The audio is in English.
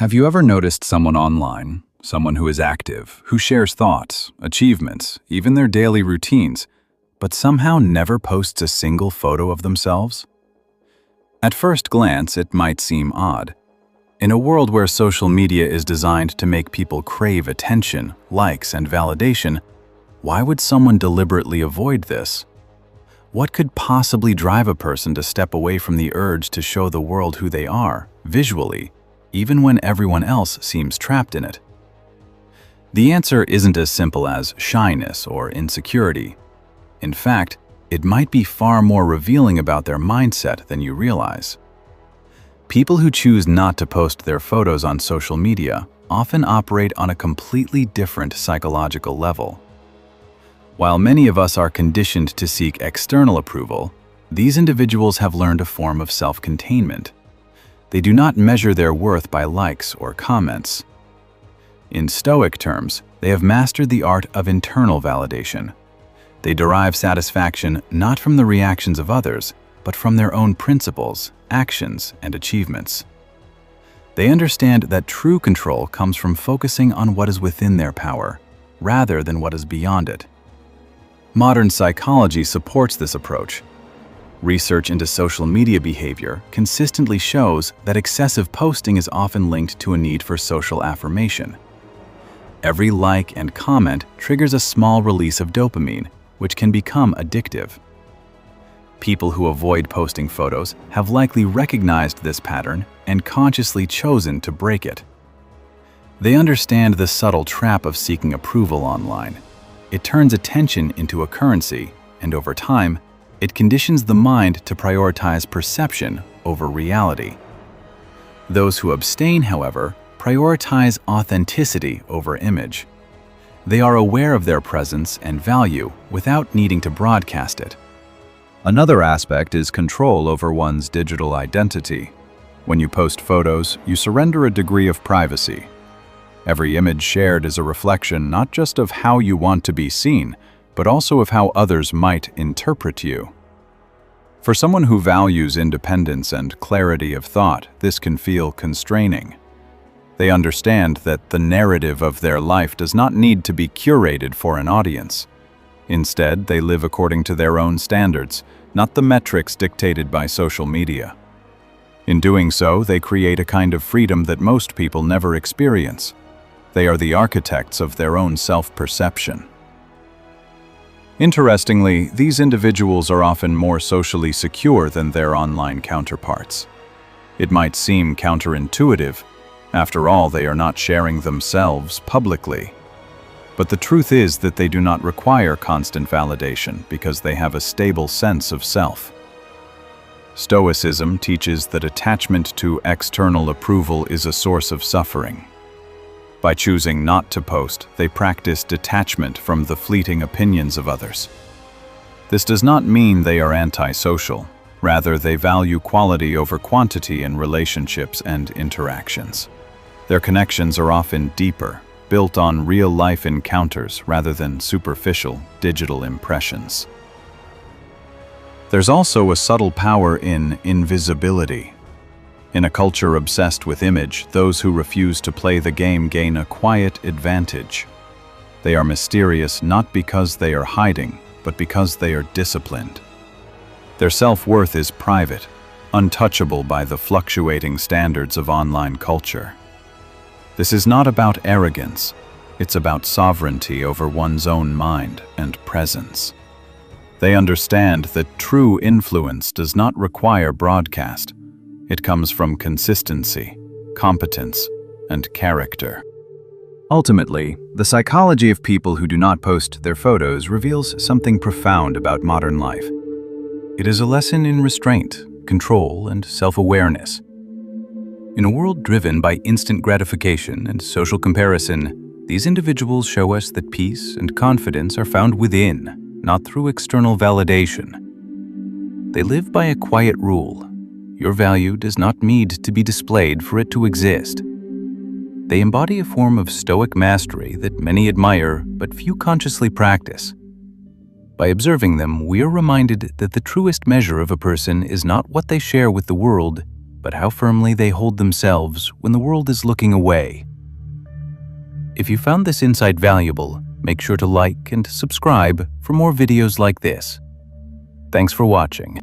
Have you ever noticed someone online, someone who is active, who shares thoughts, achievements, even their daily routines, but somehow never posts a single photo of themselves? At first glance, it might seem odd. In a world where social media is designed to make people crave attention, likes, and validation, why would someone deliberately avoid this? What could possibly drive a person to step away from the urge to show the world who they are, visually, even when everyone else seems trapped in it? The answer isn't as simple as shyness or insecurity. In fact, it might be far more revealing about their mindset than you realize. People who choose not to post their photos on social media often operate on a completely different psychological level. While many of us are conditioned to seek external approval, these individuals have learned a form of self-containment. They do not measure their worth by likes or comments. In Stoic terms, they have mastered the art of internal validation. They derive satisfaction not from the reactions of others, but from their own principles, actions, and achievements. They understand that true control comes from focusing on what is within their power, rather than what is beyond it. Modern psychology supports this approach. Research into social media behavior consistently shows that excessive posting is often linked to a need for social affirmation. Every like and comment triggers a small release of dopamine, which can become addictive. People who avoid posting photos have likely recognized this pattern and consciously chosen to break it. They understand the subtle trap of seeking approval online. It turns attention into a currency, and over time, it conditions the mind to prioritize perception over reality. Those who abstain, however, prioritize authenticity over image. They are aware of their presence and value without needing to broadcast it. Another aspect is control over one's digital identity. When you post photos, you surrender a degree of privacy. Every image shared is a reflection not just of how you want to be seen, but also of how others might interpret you. For someone who values independence and clarity of thought, this can feel constraining. They understand that the narrative of their life does not need to be curated for an audience. Instead, they live according to their own standards, not the metrics dictated by social media. In doing so, they create a kind of freedom that most people never experience. They are the architects of their own self-perception. Interestingly, these individuals are often more socially secure than their online counterparts. It might seem counterintuitive. After all, they are not sharing themselves publicly. But the truth is that they do not require constant validation because they have a stable sense of self. Stoicism teaches that attachment to external approval is a source of suffering. By choosing not to post, they practice detachment from the fleeting opinions of others. This does not mean they are antisocial. Rather, they value quality over quantity in relationships and interactions. Their connections are often deeper, built on real-life encounters rather than superficial digital impressions. There's also a subtle power in invisibility. In a culture obsessed with image, those who refuse to play the game gain a quiet advantage. They are mysterious not because they are hiding, but because they are disciplined. Their self-worth is private, untouchable by the fluctuating standards of online culture. This is not about arrogance, it's about sovereignty over one's own mind and presence. They understand that true influence does not require broadcast. It comes from consistency, competence, and character. Ultimately, the psychology of people who do not post their photos reveals something profound about modern life. It is a lesson in restraint, control, and self-awareness. In a world driven by instant gratification and social comparison, these individuals show us that peace and confidence are found within, not through external validation. They live by a quiet rule. Your value does not need to be displayed for it to exist. They embody a form of Stoic mastery that many admire but few consciously practice. By observing them, we are reminded that the truest measure of a person is not what they share with the world, but how firmly they hold themselves when the world is looking away. If you found this insight valuable, make sure to like and subscribe for more videos like this. Thanks for watching.